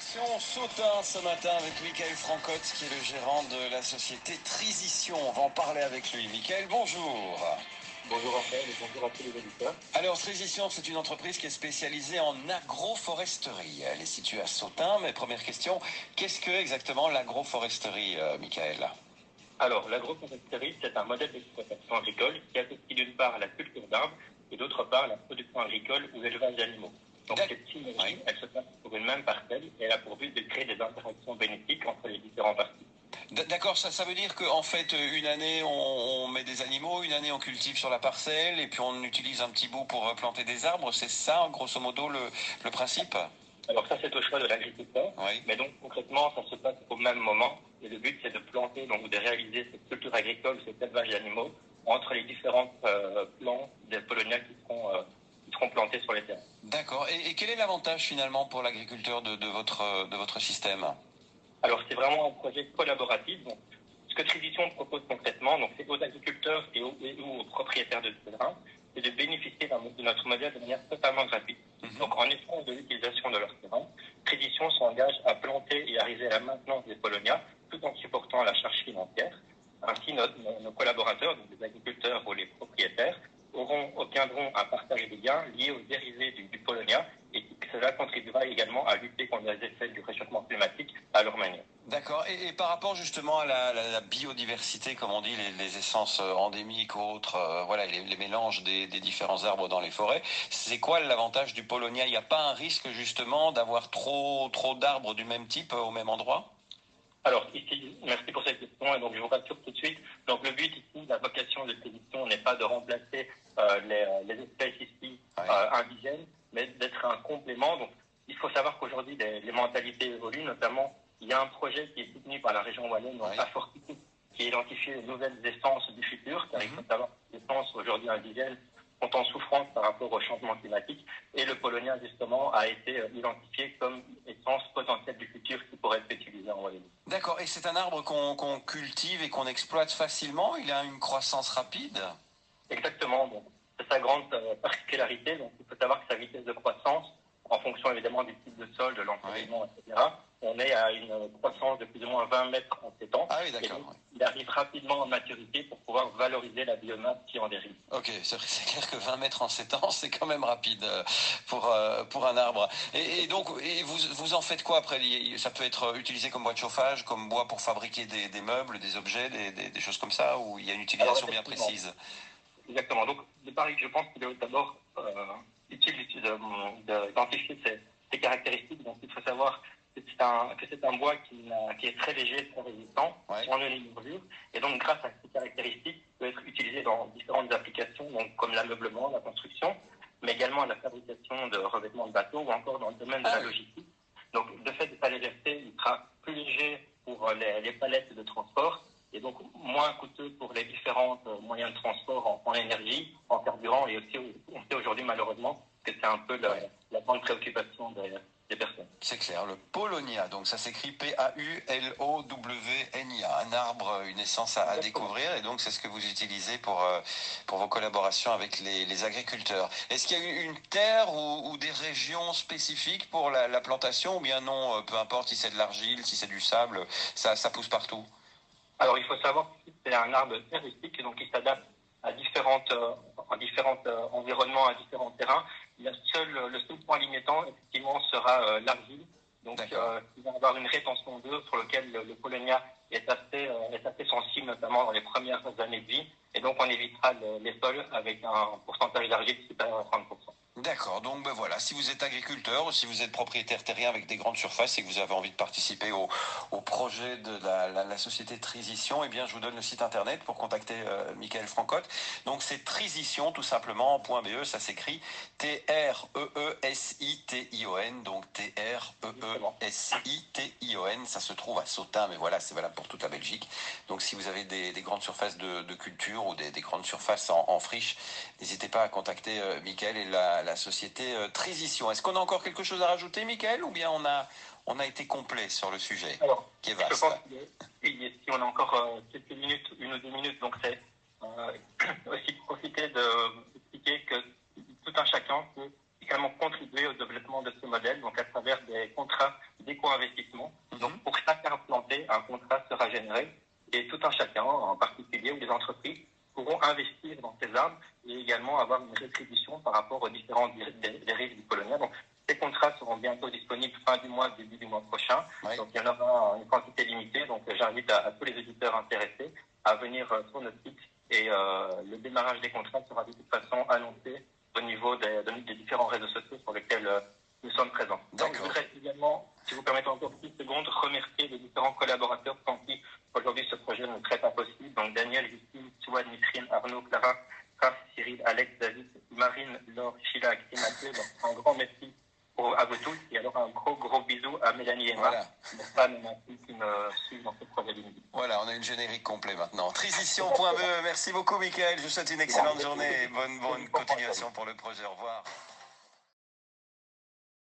Direction Sautin ce matin avec Michael Francotte qui est le gérant de la société Trisition. On va en parler avec lui. Michael, bonjour. Bonjour Raphaël et bonjour à tous les auditeurs. Alors Trisition, c'est une entreprise qui est spécialisée en agroforesterie. Elle est située à Sautin, mais première question, qu'est-ce que exactement l'agroforesterie, Michael? Alors, l'agroforesterie, c'est un modèle d'exploitation agricole qui associe d'une part la culture d'arbres et d'autre part la production agricole ou l'élevage d'animaux. Donc, cette synergie, elle se passe sur une même parcelle et elle a pour but de créer des interactions bénéfiques entre les différents parties. D'accord, ça veut dire qu'en fait, une année on met des animaux, une année on cultive sur la parcelle et puis on utilise un petit bout pour planter des arbres. C'est ça, grosso modo, le principe? Alors ça, c'est au choix de l'agriculteur, Oui. mais donc concrètement, ça se passe au même moment. Et le but, c'est de planter, donc de réaliser cette culture agricole, cet élevage d'animaux, entre les différents plants des polonias qui seront plantés sur les terrains. D'accord. Et quel est l'avantage finalement pour l'agriculteur de votre système? Alors c'est vraiment un projet collaboratif. Donc, ce que Trivision propose concrètement, donc c'est aux agriculteurs et aux propriétaires de terrain, c'est de bénéficier de notre modèle de manière totalement gratuite. Donc en échange de l'utilisation de leur terrain, Trivision s'engage à planter et à réaliser la maintenance des polonias tout en supportant la charge financière. Ainsi, nos collaborateurs, donc les agriculteurs ou les propriétaires, obtiendront un partage des gains liés aux dérivés du polonia et cela contribuera également à lutter contre les effets du réchauffement climatique à leur manière. D'accord. Et par rapport justement à la biodiversité, comme on dit, les essences endémiques ou autres, voilà, les mélanges des différents arbres dans les forêts, c'est quoi l'avantage du Polonia? Il n'y a pas un risque justement d'avoir trop d'arbres du même type au même endroit? Alors ici, merci pour cette question, et donc je vous rassure tout de suite. Donc le but ici, la vocation de l'édition n'est pas de remplacer les espèces ici indigènes, mais d'être un complément. Donc il faut savoir qu'aujourd'hui les mentalités évoluent, notamment il y a un projet qui est soutenu par la région wallonne, donc Aforti, qui identifie les nouvelles essences du futur, car il faut savoir que les essences aujourd'hui indigènes sont en souffrance par rapport au changement climatique, et le polonien justement a été identifié comme essence potentielle du futur qui pourrait être utilisée en Wallonie. D'accord. Et c'est un arbre qu'on cultive et qu'on exploite facilement? Il a une croissance rapide? Exactement. Donc, c'est sa grande particularité. Donc, il faut savoir que sa vitesse de croissance, en fonction évidemment du type de sol, de l'environnement, etc., on est à une croissance de plus ou moins 20 mètres en 7 ans. Ah oui, d'accord. Et donc, il arrive rapidement en maturité pour pouvoir valoriser la biomasse qui en dérive. Ok, c'est clair que 20 mètres en 7 ans, c'est quand même rapide pour un arbre. Et donc, vous en faites quoi après? Ça peut être utilisé comme bois de chauffage, comme bois pour fabriquer des meubles, des objets, des choses comme ça, ou il y a une utilisation bien précise? Exactement. Donc, de Paris, je pense qu'il est d'abord utile d'identifier ces caractéristiques. Donc, il faut savoir que c'est un bois qui est très léger, très résistant, en une mesure. Et donc, grâce à ces caractéristiques, il peut être utilisé dans différentes applications, donc comme l'ameublement, la construction, mais également la fabrication de revêtements de bateaux ou encore dans le domaine de la logistique. Donc, de fait de sa légèreté, il sera plus léger pour les palettes de transport et donc moins coûteux pour les différents moyens de transport en énergie, en carburant, et aussi on sait aujourd'hui malheureusement que c'est un peu la grande préoccupation des personnes. C'est clair, le Polonia, donc ça s'écrit Paulownia, un arbre, une essence à découvrir, et donc c'est ce que vous utilisez pour vos collaborations avec les agriculteurs. Est-ce qu'il y a une terre ou des régions spécifiques pour la plantation, ou bien non, peu importe si c'est de l'argile, si c'est du sable, ça pousse partout? Alors, il faut savoir que c'est un arbre très rustique, donc il s'adapte à différents environnements, à différents terrains. Le seul point limitant, effectivement, sera l'argile. Donc, il va y avoir une rétention d'eau sur laquelle le Polonia est assez sensible, notamment dans les premières années de vie. Et donc, on évitera les sols avec un pourcentage d'argile supérieur à 30%. D'accord, donc ben voilà, si vous êtes agriculteur ou si vous êtes propriétaire terrien avec des grandes surfaces et que vous avez envie de participer au projet de la société Trisition, eh bien je vous donne le site internet pour contacter Michael Francotte. Donc c'est Trisition tout simplement, .be, ça s'écrit Tresition, donc Tresition, ça se trouve à Sautin, mais voilà, c'est valable pour toute la Belgique. Donc si vous avez des grandes surfaces de culture ou des grandes surfaces en friche, n'hésitez pas à contacter Michael et la société Trisition. Est-ce qu'on a encore quelque chose à rajouter, Michael, ou bien on a été complet sur le sujet? Alors, qui est vaste. Je pense si on a encore quelques minutes, 1 ou 2 minutes, donc c'est aussi profiter d'expliquer que tout un chacun peut également contribuer au développement de ce modèle, donc à travers des contrats d'éco-investissement. Donc, pour chaque arbre planté, un contrat sera généré et tout un chacun, en particulier, ou les entreprises, pourront investir dans ces arbres et également avoir une rétribution par rapport aux différents dérives du colonial. Donc, ces contrats seront bientôt disponibles fin du mois, début du mois prochain. Oui. Donc, il y en aura une quantité limitée. Donc, j'invite à tous les éditeurs intéressés à venir sur notre site et le démarrage des contrats sera de toute façon annoncé au niveau des différents réseaux sociaux sur lesquels nous sommes présents. Donc, je voudrais également, si vous permettez encore 10 secondes, remercier les différents collaborateurs sans qui aujourd'hui ce projet ne serait pas possible. Donc, Daniel, Justine, Souad, Mitrine, Arnaud, Clara, Raph, Cyril, Alex, David, Marine, Laure, Sheila et Mathieu. Donc, un grand merci à vous tous. Et alors, un gros bisou à Mélanie et Emma, mes femmes et ma fille qui me suivent dans ce projet de musique. Voilà, on a une générique complet maintenant. Trizition.be, merci beaucoup, Michael. Je vous souhaite une excellente journée et bonne continuation pour le projet. Au revoir.